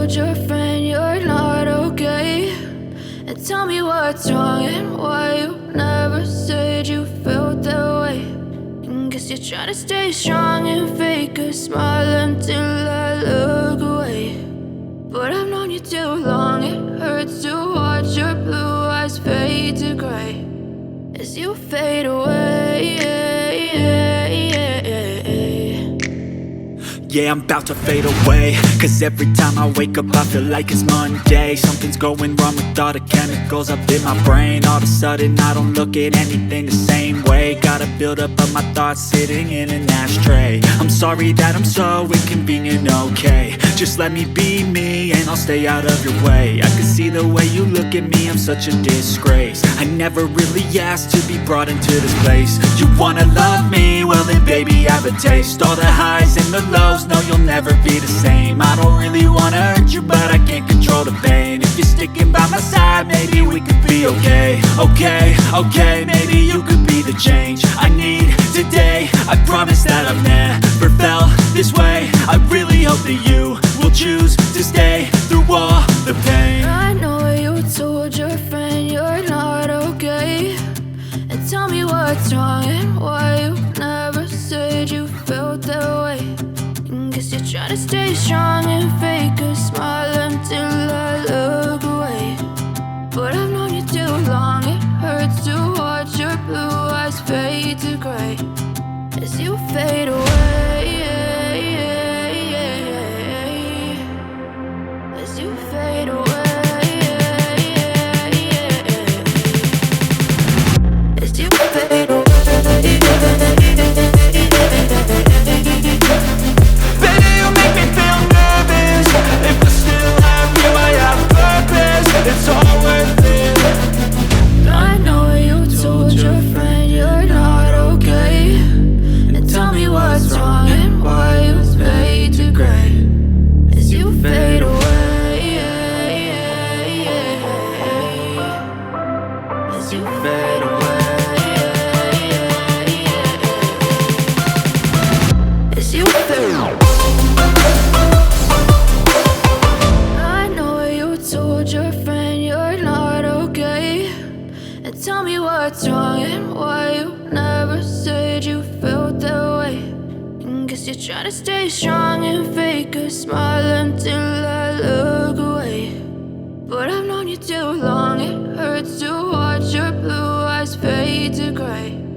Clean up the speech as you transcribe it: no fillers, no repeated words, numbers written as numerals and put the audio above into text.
told your friend you're not okay? And tell me what's wrong and why you never said you felt that way. And guess you're trying to stay strong and fake a smile until I look away. But I've known you too long, it hurts to watch your blue eyes fade to gray as you fade away. Yeah, I'm about to fade away, cause every time I wake up I feel like it's Monday. Something's going wrong with all the chemicals up in my brain. All of a sudden I don't look at anything the same way. Got a buildup of my thoughts sitting in an ashtray. I'm sorry that I'm so inconvenient, okay? Just let me be me and I'll stay out of your way. I can see the way you look at me, I'm such a disgrace. I never really asked to be brought into this place. You wanna love me? Well then baby I have a taste. All the highs and the lows, no you'll never be the same. I don't really wanna hurt you but I can't control the pain. If you're sticking by my side maybe we could be okay. Okay, maybe you could be the change I need today. I promise that I've never felt this way. I really hope that you will choose to stay through all the pain. I know you told your friend you're not okay. And tell me what's wrong and why you never said you felt that way. And guess you're trying to stay strong and fake a smile until I look away. But I've known you too long, it hurts to watch your blue eyes fade to gray as you fade away. As you fade away. As you fade away. Baby, you make me feel nervous. If I still have you, I have purpose. It's all worth it. I know you told your friend you're not okay. And tell me what's wrong and why you fade to gray as you fade away. As you fade away. As you fade away. I know you told your friend you're not okay. And tell me what's wrong and why you never said you felt that way. And guess you're trying to stay strong and fake a smile until I look away. But I've known you too long, it hurts to watch your blue eyes fade to gray